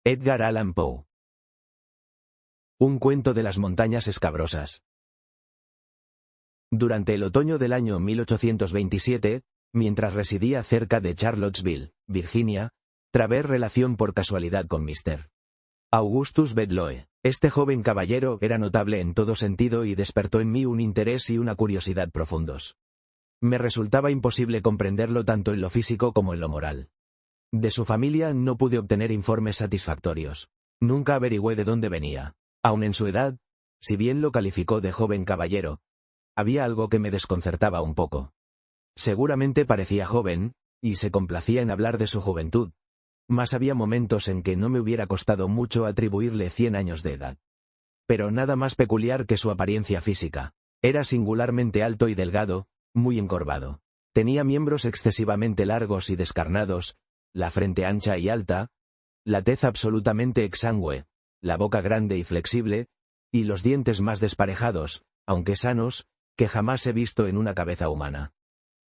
Edgar Allan Poe. Un cuento de las montañas escabrosas. Durante el otoño del año 1827, mientras residía cerca de Charlottesville, Virginia, trabé relación por casualidad con Mr. Augustus Bedloe. Este joven caballero era notable en todo sentido y despertó en mí un interés y una curiosidad profundos. Me resultaba imposible comprenderlo tanto en lo físico como en lo moral. De su familia no pude obtener informes satisfactorios. Nunca averigüé de dónde venía. Aun en su edad, si bien lo calificó de joven caballero, había algo que me desconcertaba un poco. Seguramente parecía joven, y se complacía en hablar de su juventud, mas había momentos en que no me hubiera costado mucho atribuirle 100 años de edad. Pero nada más peculiar que su apariencia física. Era singularmente alto y delgado, muy encorvado. Tenía miembros excesivamente largos y descarnados, la frente ancha y alta, la tez absolutamente exangüe, la boca grande y flexible, y los dientes más desparejados, aunque sanos, que jamás he visto en una cabeza humana.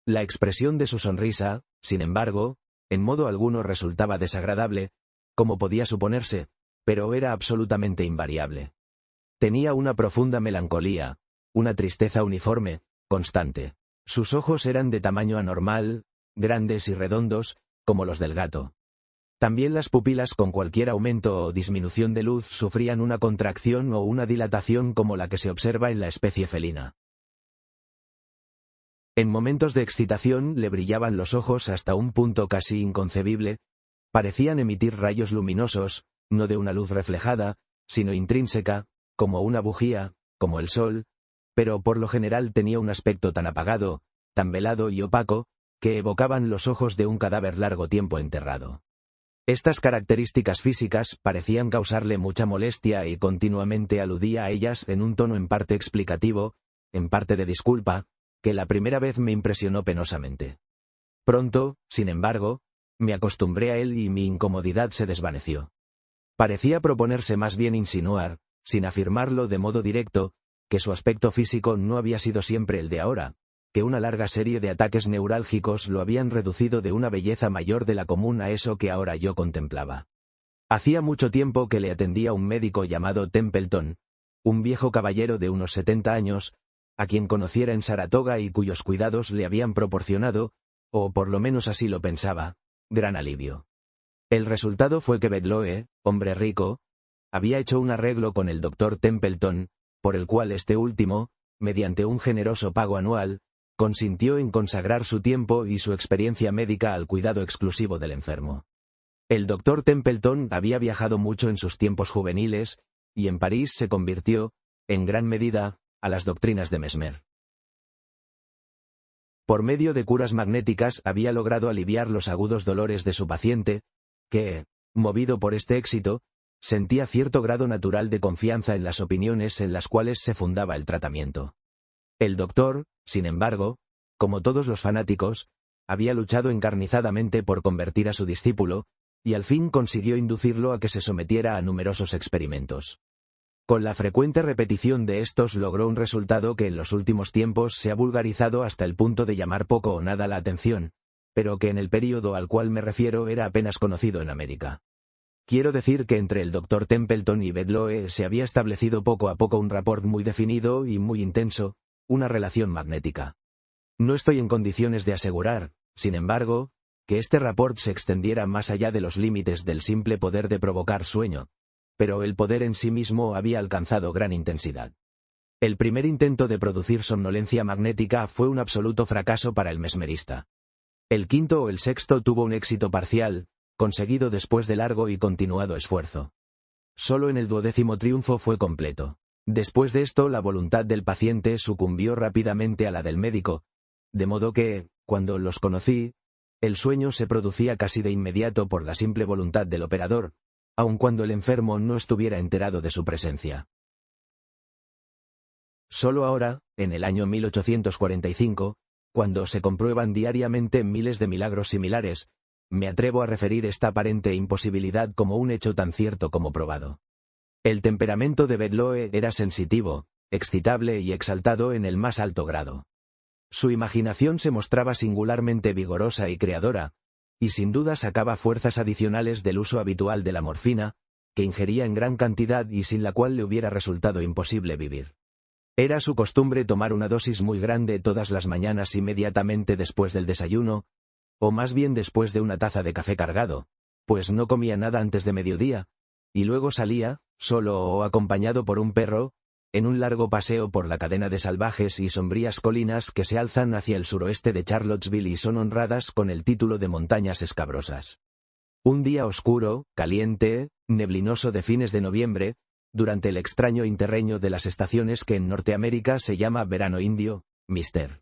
La expresión de su sonrisa, sin embargo, en modo alguno resultaba desagradable, como podía suponerse, pero era absolutamente invariable. Tenía una profunda melancolía, una tristeza uniforme, constante. Sus ojos eran de tamaño anormal, grandes y redondos, como los del gato. También las pupilas con cualquier aumento o disminución de luz sufrían una contracción o una dilatación como la que se observa en la especie felina. En momentos de excitación le brillaban los ojos hasta un punto casi inconcebible, parecían emitir rayos luminosos, no de una luz reflejada, sino intrínseca, como una bujía, como el sol, pero por lo general tenía un aspecto tan apagado, tan velado y opaco, que evocaban los ojos de un cadáver largo tiempo enterrado. Estas características físicas parecían causarle mucha molestia y continuamente aludía a ellas en un tono en parte explicativo, en parte de disculpa, que la primera vez me impresionó penosamente. Pronto, sin embargo, me acostumbré a él y mi incomodidad se desvaneció. Parecía proponerse más bien insinuar, sin afirmarlo de modo directo, que su aspecto físico no había sido siempre el de ahora, que una larga serie de ataques neurálgicos lo habían reducido de una belleza mayor de la común a eso que ahora yo contemplaba. Hacía mucho tiempo que le atendía un médico llamado Templeton, un viejo caballero de unos 70 años, a quien conociera en Saratoga y cuyos cuidados le habían proporcionado, o por lo menos así lo pensaba, gran alivio. El resultado fue que Bedloe, hombre rico, había hecho un arreglo con el doctor Templeton, por el cual este último, mediante un generoso pago anual, consintió en consagrar su tiempo y su experiencia médica al cuidado exclusivo del enfermo. El doctor Templeton había viajado mucho en sus tiempos juveniles, y en París se convirtió, en gran medida, a las doctrinas de Mesmer. Por medio de curas magnéticas había logrado aliviar los agudos dolores de su paciente, que, movido por este éxito, sentía cierto grado natural de confianza en las opiniones en las cuales se fundaba el tratamiento. El doctor, sin embargo, como todos los fanáticos, había luchado encarnizadamente por convertir a su discípulo, y al fin consiguió inducirlo a que se sometiera a numerosos experimentos. Con la frecuente repetición de estos logró un resultado que en los últimos tiempos se ha vulgarizado hasta el punto de llamar poco o nada la atención, pero que en el período al cual me refiero era apenas conocido en América. Quiero decir que entre el Dr. Templeton y Bedloe se había establecido poco a poco un rapport muy definido y muy intenso, una relación magnética. No estoy en condiciones de asegurar, sin embargo, que este rapport se extendiera más allá de los límites del simple poder de provocar sueño, pero el poder en sí mismo había alcanzado gran intensidad. El primer intento de producir somnolencia magnética fue un absoluto fracaso para el mesmerista. El quinto o el sexto tuvo un éxito parcial, conseguido después de largo y continuado esfuerzo. Solo en el 12º triunfo fue completo. Después de esto la voluntad del paciente sucumbió rápidamente a la del médico, de modo que, cuando los conocí, el sueño se producía casi de inmediato por la simple voluntad del operador, aun cuando el enfermo no estuviera enterado de su presencia. Solo ahora, en el año 1845, cuando se comprueban diariamente miles de milagros similares, me atrevo a referir esta aparente imposibilidad como un hecho tan cierto como probado. El temperamento de Bedloe era sensitivo, excitable y exaltado en el más alto grado. Su imaginación se mostraba singularmente vigorosa y creadora, y sin duda sacaba fuerzas adicionales del uso habitual de la morfina, que ingería en gran cantidad y sin la cual le hubiera resultado imposible vivir. Era su costumbre tomar una dosis muy grande todas las mañanas inmediatamente después del desayuno, o más bien después de una taza de café cargado, pues no comía nada antes de mediodía, y luego salía, solo o acompañado por un perro, en un largo paseo por la cadena de salvajes y sombrías colinas que se alzan hacia el suroeste de Charlottesville y son honradas con el título de montañas escabrosas. Un día oscuro, caliente, neblinoso de fines de noviembre, durante el extraño interreño de las estaciones que en Norteamérica se llama verano indio, Mr.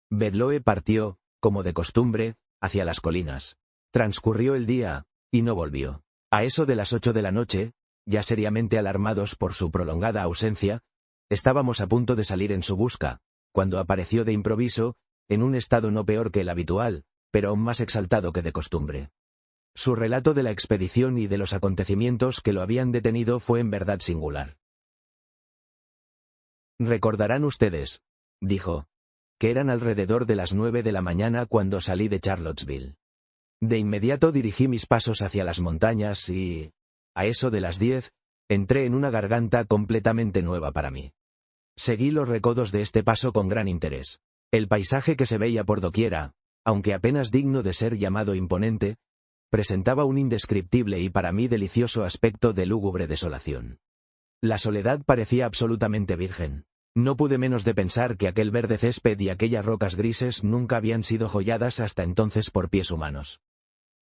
Bedloe partió, como de costumbre, hacia las colinas. Transcurrió el día, y no volvió. A eso de las 8 de la noche, ya seriamente alarmados por su prolongada ausencia, estábamos a punto de salir en su busca, cuando apareció de improviso, en un estado no peor que el habitual, pero aún más exaltado que de costumbre. Su relato de la expedición y de los acontecimientos que lo habían detenido fue en verdad singular. «Recordarán ustedes», dijo, «que eran alrededor de las 9 de la mañana cuando salí de Charlottesville. De inmediato dirigí mis pasos hacia las montañas y, a eso de las 10, entré en una garganta completamente nueva para mí. Seguí los recodos de este paso con gran interés. El paisaje que se veía por doquiera, aunque apenas digno de ser llamado imponente, presentaba un indescriptible y para mí delicioso aspecto de lúgubre desolación. La soledad parecía absolutamente virgen. No pude menos de pensar que aquel verde césped y aquellas rocas grises nunca habían sido jolladas hasta entonces por pies humanos.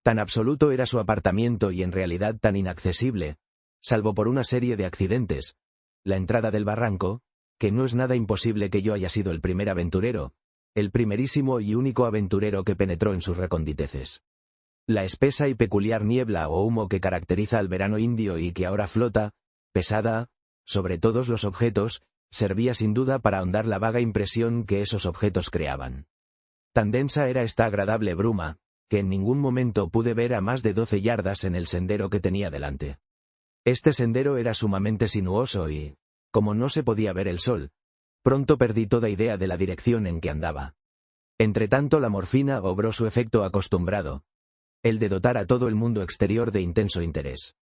Tan absoluto era su apartamiento y en realidad tan inaccesible, salvo por una serie de accidentes, la entrada del barranco, que no es nada imposible que yo haya sido el primer aventurero, el primerísimo y único aventurero que penetró en sus reconditeces. La espesa y peculiar niebla o humo que caracteriza al verano indio y que ahora flota, pesada, sobre todos los objetos, servía sin duda para ahondar la vaga impresión que esos objetos creaban. Tan densa era esta agradable bruma, que en ningún momento pude ver a más de 12 yardas en el sendero que tenía delante. Este sendero era sumamente sinuoso y, como no se podía ver el sol, pronto perdí toda idea de la dirección en que andaba. Entretanto la morfina obró su efecto acostumbrado, el de dotar a todo el mundo exterior de intenso interés.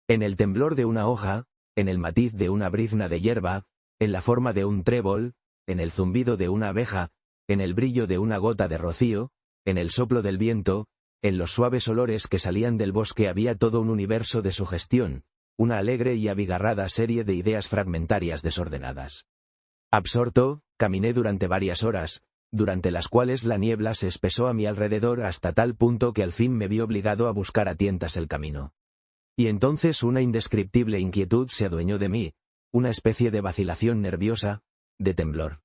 En el temblor de una hoja, en el matiz de una brizna de hierba, en la forma de un trébol, en el zumbido de una abeja, en el brillo de una gota de rocío, en el soplo del viento, en los suaves olores que salían del bosque había todo un universo de sugestión, una alegre y abigarrada serie de ideas fragmentarias desordenadas. Absorto, caminé durante varias horas, durante las cuales la niebla se espesó a mi alrededor hasta tal punto que al fin me vi obligado a buscar a tientas el camino. Y entonces una indescriptible inquietud se adueñó de mí, una especie de vacilación nerviosa, de temblor.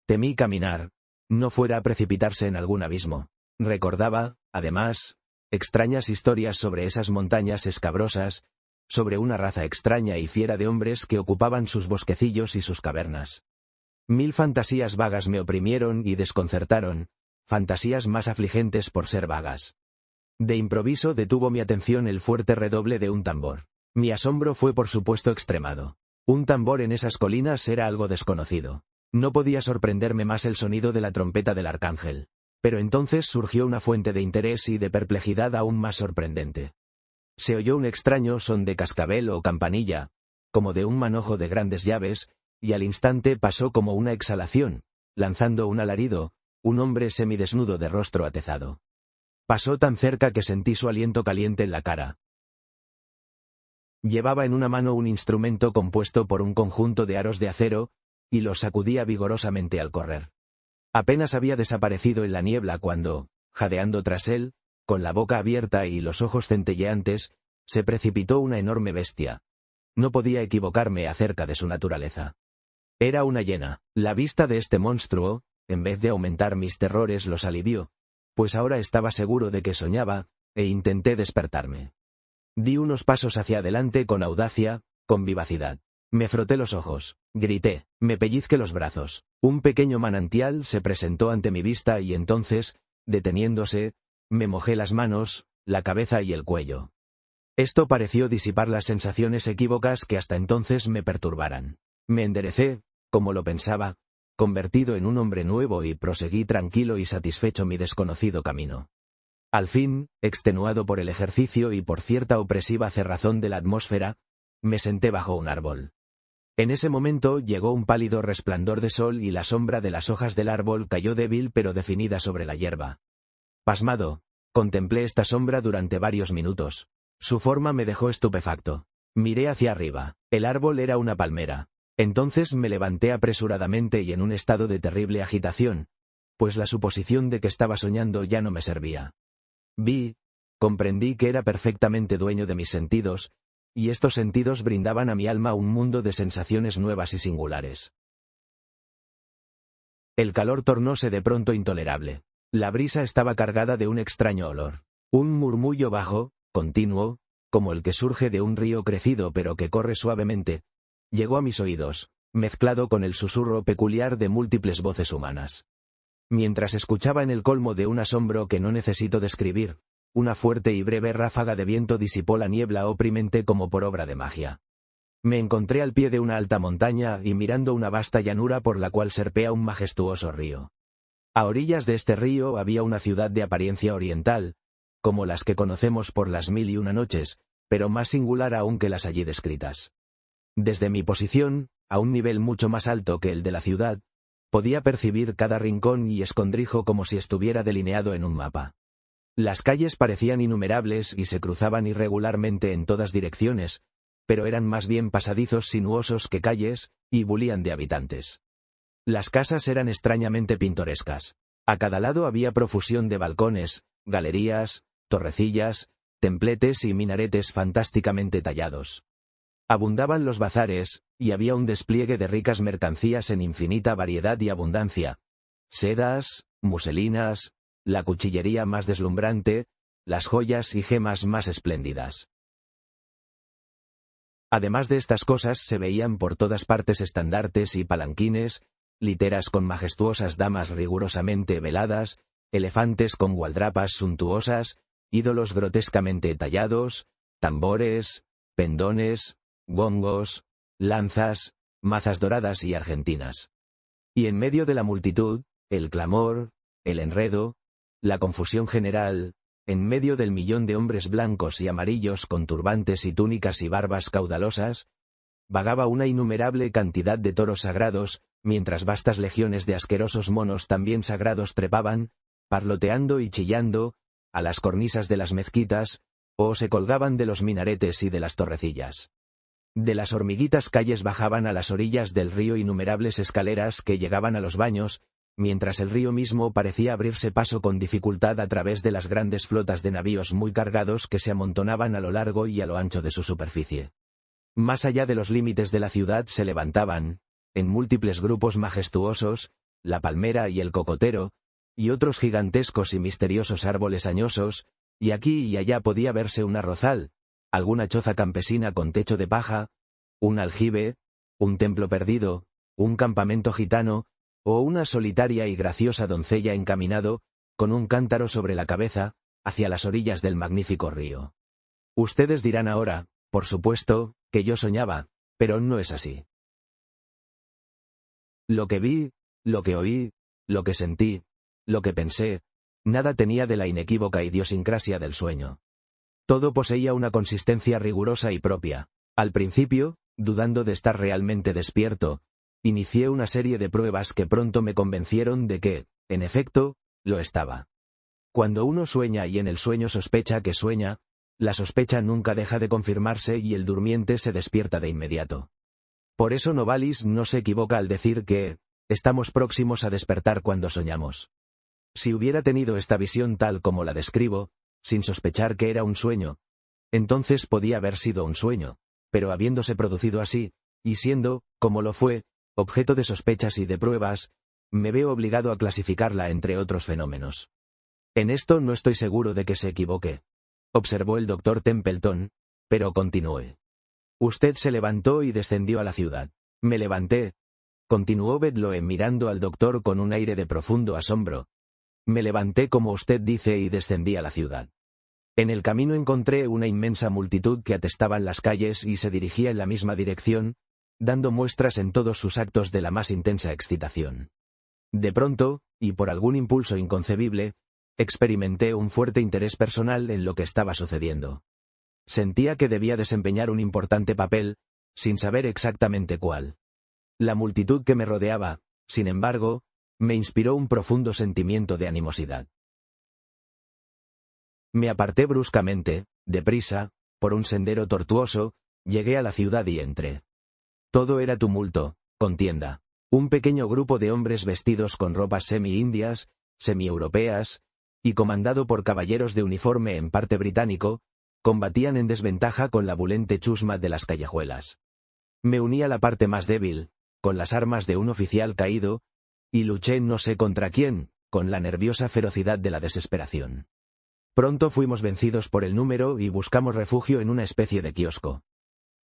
Temí caminar, no fuera a precipitarse en algún abismo. Recordaba, además, extrañas historias sobre esas montañas escabrosas, sobre una raza extraña y fiera de hombres que ocupaban sus bosquecillos y sus cavernas. 1000 fantasías vagas me oprimieron y desconcertaron, fantasías más afligentes por ser vagas. De improviso detuvo mi atención el fuerte redoble de un tambor. Mi asombro fue por supuesto extremado. Un tambor en esas colinas era algo desconocido. No podía sorprenderme más el sonido de la trompeta del arcángel. Pero entonces surgió una fuente de interés y de perplejidad aún más sorprendente. Se oyó un extraño son de cascabel o campanilla, como de un manojo de grandes llaves, y al instante pasó como una exhalación, lanzando un alarido, un hombre semidesnudo de rostro atezado. Pasó tan cerca que sentí su aliento caliente en la cara. Llevaba en una mano un instrumento compuesto por un conjunto de aros de acero, y lo sacudía vigorosamente al correr. Apenas había desaparecido en la niebla cuando, jadeando tras él, con la boca abierta y los ojos centelleantes, se precipitó una enorme bestia. No podía equivocarme acerca de su naturaleza. Era una hiena. La vista de este monstruo, en vez de aumentar mis terrores, los alivió, pues ahora estaba seguro de que soñaba, e intenté despertarme. Di unos pasos hacia adelante con audacia, con vivacidad. Me froté los ojos, grité, me pellizqué los brazos. Un pequeño manantial se presentó ante mi vista y entonces, deteniéndose, me mojé las manos, la cabeza y el cuello. Esto pareció disipar las sensaciones equívocas que hasta entonces me perturbaran. Me enderecé, como lo pensaba, convertido en un hombre nuevo y proseguí tranquilo y satisfecho mi desconocido camino. Al fin, extenuado por el ejercicio y por cierta opresiva cerrazón de la atmósfera, me senté bajo un árbol. En ese momento llegó un pálido resplandor de sol y la sombra de las hojas del árbol cayó débil pero definida sobre la hierba. Pasmado, contemplé esta sombra durante varios minutos. Su forma me dejó estupefacto. Miré hacia arriba. El árbol era una palmera. Entonces me levanté apresuradamente y en un estado de terrible agitación, pues la suposición de que estaba soñando ya no me servía. Comprendí que era perfectamente dueño de mis sentidos, y estos sentidos brindaban a mi alma un mundo de sensaciones nuevas y singulares. El calor tornóse de pronto intolerable. La brisa estaba cargada de un extraño olor. Un murmullo bajo, continuo, como el que surge de un río crecido pero que corre suavemente, llegó a mis oídos, mezclado con el susurro peculiar de múltiples voces humanas. Mientras escuchaba en el colmo de un asombro que no necesito describir, una fuerte y breve ráfaga de viento disipó la niebla oprimente como por obra de magia. Me encontré al pie de una alta montaña y mirando una vasta llanura por la cual serpea un majestuoso río. A orillas de este río había una ciudad de apariencia oriental, como las que conocemos por las 1001 noches, pero más singular aún que las allí descritas. Desde mi posición, a un nivel mucho más alto que el de la ciudad, podía percibir cada rincón y escondrijo como si estuviera delineado en un mapa. Las calles parecían innumerables y se cruzaban irregularmente en todas direcciones, pero eran más bien pasadizos sinuosos que calles, y bulían de habitantes. Las casas eran extrañamente pintorescas. A cada lado había profusión de balcones, galerías, torrecillas, templetes y minaretes fantásticamente tallados. Abundaban los bazares, y había un despliegue de ricas mercancías en infinita variedad y abundancia. Sedas, muselinas, la cuchillería más deslumbrante, las joyas y gemas más espléndidas. Además de estas cosas se veían por todas partes estandartes y palanquines, literas con majestuosas damas rigurosamente veladas, elefantes con gualdrapas suntuosas, ídolos grotescamente tallados, tambores, pendones, gongos, lanzas, mazas doradas y argentinas. Y en medio de la multitud, el clamor, el enredo, la confusión general, en medio del millón de hombres blancos y amarillos con turbantes y túnicas y barbas caudalosas, vagaba una innumerable cantidad de toros sagrados, mientras vastas legiones de asquerosos monos también sagrados trepaban, parloteando y chillando, a las cornisas de las mezquitas, o se colgaban de los minaretes y de las torrecillas. De las hormiguitas calles bajaban a las orillas del río innumerables escaleras que llegaban a los baños, mientras el río mismo parecía abrirse paso con dificultad a través de las grandes flotas de navíos muy cargados que se amontonaban a lo largo y a lo ancho de su superficie. Más allá de los límites de la ciudad se levantaban, en múltiples grupos majestuosos, la palmera y el cocotero, y otros gigantescos y misteriosos árboles añosos, y aquí y allá podía verse un arrozal, alguna choza campesina con techo de paja, un aljibe, un templo perdido, un campamento gitano, o una solitaria y graciosa doncella encaminado, con un cántaro sobre la cabeza, hacia las orillas del magnífico río. Ustedes dirán ahora, por supuesto, que yo soñaba, pero no es así. Lo que vi, lo que oí, lo que sentí, lo que pensé, nada tenía de la inequívoca idiosincrasia del sueño. Todo poseía una consistencia rigurosa y propia. Al principio, dudando de estar realmente despierto, inicié una serie de pruebas que pronto me convencieron de que, en efecto, lo estaba. Cuando uno sueña y en el sueño sospecha que sueña, la sospecha nunca deja de confirmarse y el durmiente se despierta de inmediato. Por eso Novalis no se equivoca al decir que estamos próximos a despertar cuando soñamos. Si hubiera tenido esta visión tal como la describo, sin sospechar que era un sueño, entonces podía haber sido un sueño, pero habiéndose producido así, y siendo, como lo fue, objeto de sospechas y de pruebas, me veo obligado a clasificarla entre otros fenómenos. En esto no estoy seguro de que se equivoque, observó el doctor Templeton, pero continué. Usted se levantó y descendió a la ciudad. Me levanté, continuó Bedloe mirando al doctor con un aire de profundo asombro. Me levanté como usted dice y descendí a la ciudad. En el camino encontré una inmensa multitud que atestaban las calles y se dirigía en la misma dirección, dando muestras en todos sus actos de la más intensa excitación. De pronto, y por algún impulso inconcebible, experimenté un fuerte interés personal en lo que estaba sucediendo. Sentía que debía desempeñar un importante papel, sin saber exactamente cuál. La multitud que me rodeaba, sin embargo, me inspiró un profundo sentimiento de animosidad. Me aparté bruscamente, deprisa, por un sendero tortuoso, llegué a la ciudad y entré. Todo era tumulto, contienda. Un pequeño grupo de hombres vestidos con ropas semi-indias, semi-europeas, y comandado por caballeros de uniforme en parte británico, combatían en desventaja con la bulente chusma de las callejuelas. Me uní a la parte más débil, con las armas de un oficial caído, y luché no sé contra quién, con la nerviosa ferocidad de la desesperación. Pronto fuimos vencidos por el número y buscamos refugio en una especie de kiosco.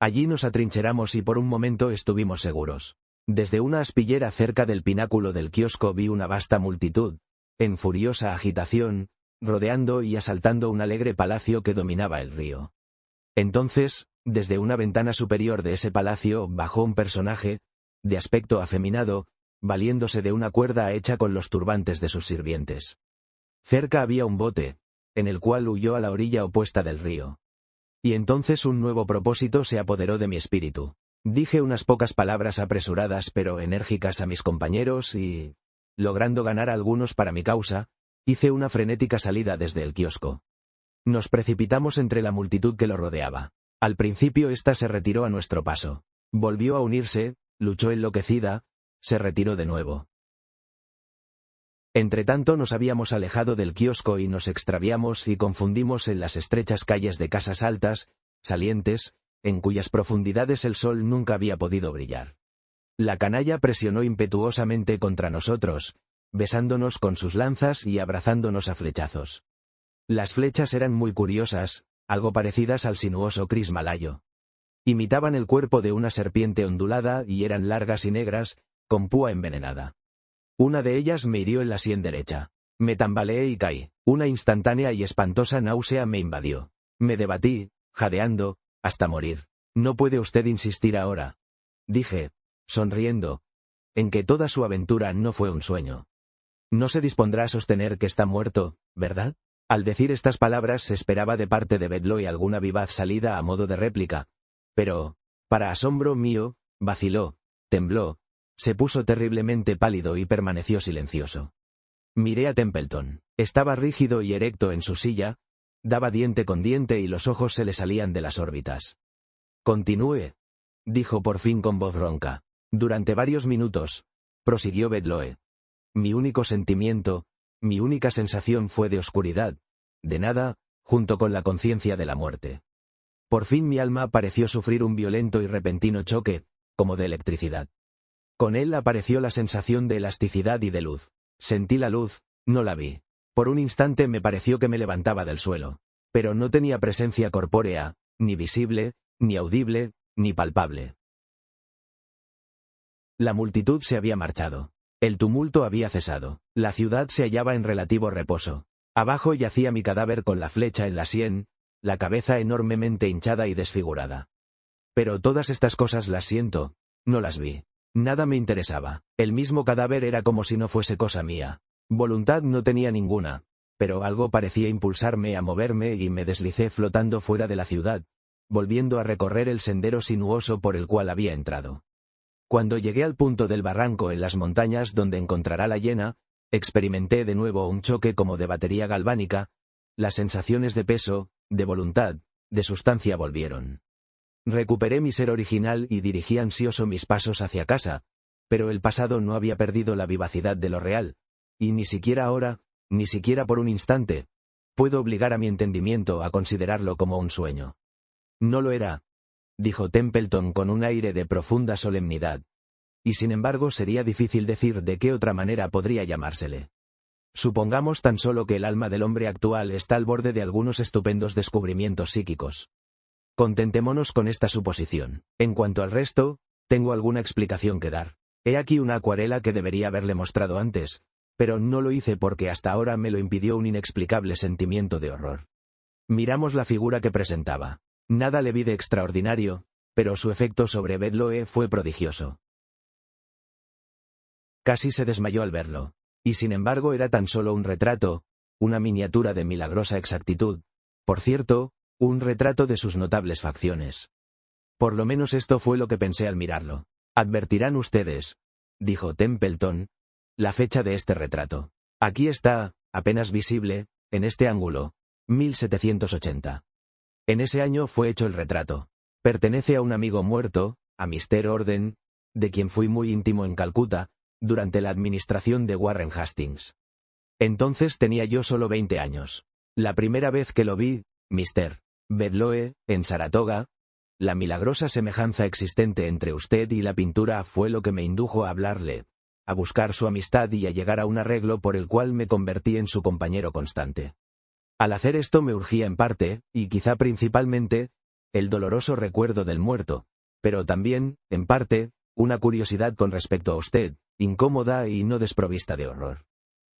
Allí nos atrincheramos y por un momento estuvimos seguros. Desde una aspillera cerca del pináculo del kiosco vi una vasta multitud, en furiosa agitación, rodeando y asaltando un alegre palacio que dominaba el río. Entonces, desde una ventana superior de ese palacio bajó un personaje, de aspecto afeminado, valiéndose de una cuerda hecha con los turbantes de sus sirvientes. Cerca había un bote, en el cual huyó a la orilla opuesta del río. Y entonces un nuevo propósito se apoderó de mi espíritu. Dije unas pocas palabras apresuradas pero enérgicas a mis compañeros y, logrando ganar a algunos para mi causa, hice una frenética salida desde el kiosco. Nos precipitamos entre la multitud que lo rodeaba. Al principio ésta se retiró a nuestro paso. Volvió a unirse, luchó enloquecida, se retiró de nuevo. Entretanto nos habíamos alejado del kiosco y nos extraviamos y confundimos en las estrechas calles de casas altas, salientes, en cuyas profundidades el sol nunca había podido brillar. La canalla presionó impetuosamente contra nosotros, besándonos con sus lanzas y abrazándonos a flechazos. Las flechas eran muy curiosas, algo parecidas al sinuoso cris malayo. Imitaban el cuerpo de una serpiente ondulada y eran largas y negras, con púa envenenada. Una de ellas me hirió en la sien derecha. Me tambaleé y caí. Una instantánea y espantosa náusea me invadió. Me debatí, jadeando, hasta morir. «No puede usted insistir ahora», dije, sonriendo, «en que toda su aventura no fue un sueño. No se dispondrá a sostener que está muerto, ¿verdad?». Al decir estas palabras se esperaba de parte de Bedloe alguna vivaz salida a modo de réplica, pero, para asombro mío, vaciló, tembló, se puso terriblemente pálido y permaneció silencioso. Miré a Templeton. Estaba rígido y erecto en su silla, daba diente con diente y los ojos se le salían de las órbitas. «Continúe», dijo por fin con voz ronca. «Durante varios minutos», prosiguió Bedloe. «Mi único sentimiento, mi única sensación fue de oscuridad, de nada, junto con la conciencia de la muerte. Por fin mi alma pareció sufrir un violento y repentino choque, como de electricidad. Con él apareció la sensación de elasticidad y de luz. Sentí la luz, no la vi. Por un instante me pareció que me levantaba del suelo. Pero no tenía presencia corpórea, ni visible, ni audible, ni palpable». La multitud se había marchado. El tumulto había cesado. La ciudad se hallaba en relativo reposo. Abajo yacía mi cadáver con la flecha en la sien, la cabeza enormemente hinchada y desfigurada. Pero todas estas cosas las siento, no las vi. Nada me interesaba. El mismo cadáver era como si no fuese cosa mía. Voluntad no tenía ninguna, pero algo parecía impulsarme a moverme y me deslicé flotando fuera de la ciudad, volviendo a recorrer el sendero sinuoso por el cual había entrado. Cuando llegué al punto del barranco en las montañas donde encontrará la hiena, experimenté de nuevo un choque como de batería galvánica, las sensaciones de peso, de voluntad, de sustancia volvieron. Recuperé mi ser original y dirigí ansioso mis pasos hacia casa, pero el pasado no había perdido la vivacidad de lo real, y ni siquiera ahora, ni siquiera por un instante, puedo obligar a mi entendimiento a considerarlo como un sueño. «No lo era», dijo Templeton con un aire de profunda solemnidad, y sin embargo sería difícil decir de qué otra manera podría llamársele. Supongamos tan solo que el alma del hombre actual está al borde de algunos estupendos descubrimientos psíquicos. Contentémonos con esta suposición. En cuanto al resto, tengo alguna explicación que dar. He aquí una acuarela que debería haberle mostrado antes, pero no lo hice porque hasta ahora me lo impidió un inexplicable sentimiento de horror. Miramos la figura que presentaba. Nada le vi de extraordinario, pero su efecto sobre Bedloe fue prodigioso. Casi se desmayó al verlo. Y sin embargo era tan solo un retrato, una miniatura de milagrosa exactitud, por cierto, un retrato de sus notables facciones. Por lo menos esto fue lo que pensé al mirarlo. Advertirán ustedes, dijo Templeton, la fecha de este retrato. Aquí está, apenas visible, en este ángulo, 1780. En ese año fue hecho el retrato. Pertenece a un amigo muerto, a Mr. Orden, de quien fui muy íntimo en Calcuta, durante la administración de Warren Hastings. Entonces tenía yo solo 20 años. La primera vez que lo vi, Mr. Bedloe, en Saratoga, la milagrosa semejanza existente entre usted y la pintura fue lo que me indujo a hablarle, a buscar su amistad y a llegar a un arreglo por el cual me convertí en su compañero constante. Al hacer esto me urgía en parte, y quizá principalmente, el doloroso recuerdo del muerto, pero también, en parte, una curiosidad con respecto a usted, incómoda y no desprovista de horror.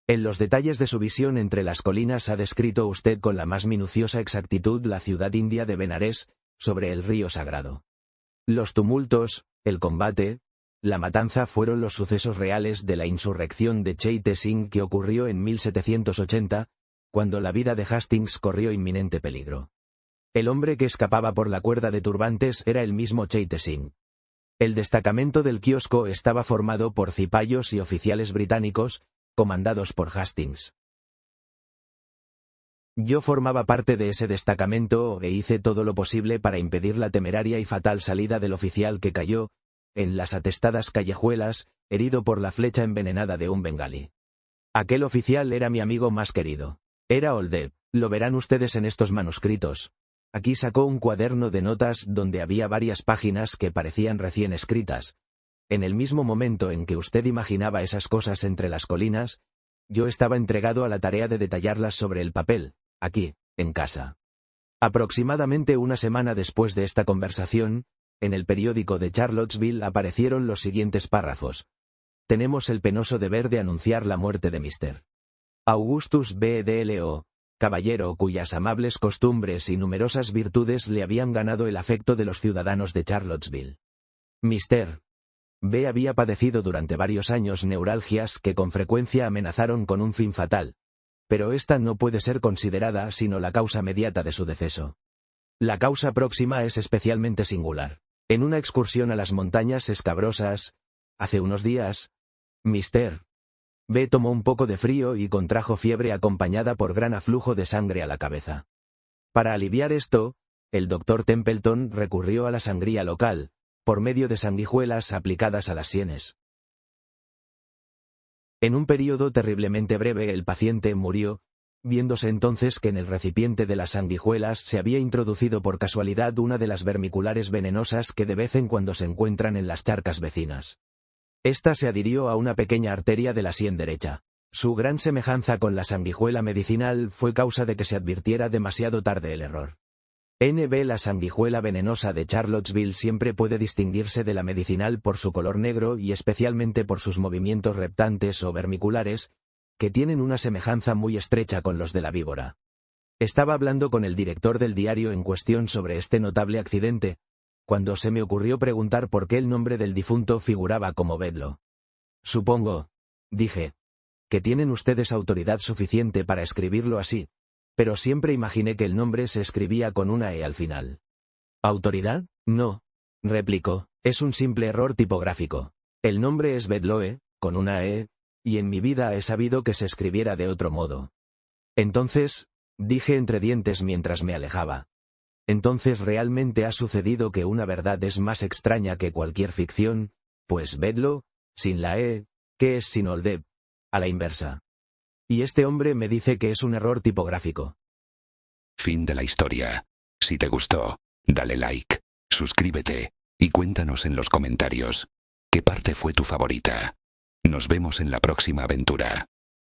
En los detalles de su visión entre las colinas ha descrito usted con la más minuciosa exactitud la ciudad india de Benares, sobre el río Sagrado. Los tumultos, el combate, la matanza fueron los sucesos reales de la insurrección de Cheyte Singh que ocurrió en 1780, cuando la vida de Hastings corrió inminente peligro. El hombre que escapaba por la cuerda de turbantes era el mismo Cheyte Singh. El destacamento del kiosco estaba formado por cipayos y oficiales británicos, comandados por Hastings. Yo formaba parte de ese destacamento e hice todo lo posible para impedir la temeraria y fatal salida del oficial que cayó, en las atestadas callejuelas, herido por la flecha envenenada de un bengalí. Aquel oficial era mi amigo más querido. Era Oldeb, lo verán ustedes en estos manuscritos. Aquí sacó un cuaderno de notas donde había varias páginas que parecían recién escritas. En el mismo momento en que usted imaginaba esas cosas entre las colinas, yo estaba entregado a la tarea de detallarlas sobre el papel, aquí, en casa. Aproximadamente una semana después de esta conversación, en el periódico de Charlottesville aparecieron los siguientes párrafos. Tenemos el penoso deber de anunciar la muerte de Mr. Augustus B. D.L.O., caballero cuyas amables costumbres y numerosas virtudes le habían ganado el afecto de los ciudadanos de Charlottesville. Mr. B. había padecido durante varios años neuralgias que con frecuencia amenazaron con un fin fatal, pero esta no puede ser considerada sino la causa mediata de su deceso. La causa próxima es especialmente singular. En una excursión a las montañas escabrosas, hace unos días, Mr. B. tomó un poco de frío y contrajo fiebre acompañada por gran aflujo de sangre a la cabeza. Para aliviar esto, el doctor Templeton recurrió a la sangría local, por medio de sanguijuelas aplicadas a las sienes. En un período terriblemente breve el paciente murió, viéndose entonces que en el recipiente de las sanguijuelas se había introducido por casualidad una de las vermiculares venenosas que de vez en cuando se encuentran en las charcas vecinas. Esta se adhirió a una pequeña arteria de la sien derecha. Su gran semejanza con la sanguijuela medicinal fue causa de que se advirtiera demasiado tarde el error. NB La sanguijuela venenosa de Charlottesville siempre puede distinguirse de la medicinal por su color negro y especialmente por sus movimientos reptantes o vermiculares, que tienen una semejanza muy estrecha con los de la víbora. Estaba hablando con el director del diario en cuestión sobre este notable accidente, cuando se me ocurrió preguntar por qué el nombre del difunto figuraba como Bedlo. Supongo, dije, que tienen ustedes autoridad suficiente para escribirlo así, pero siempre imaginé que el nombre se escribía con una E al final. ¿Autoridad? No, replicó, es un simple error tipográfico. El nombre es Bedloe, con una E, y en mi vida he sabido que se escribiera de otro modo. Entonces, dije entre dientes mientras me alejaba. Entonces realmente ha sucedido que una verdad es más extraña que cualquier ficción, pues Bedlo, sin la E, ¿qué es sin Oldeb? A la inversa. Y este hombre me dice que es un error tipográfico. Fin de la historia. Si te gustó, dale like, suscríbete, y cuéntanos en los comentarios, ¿qué parte fue tu favorita? Nos vemos en la próxima aventura.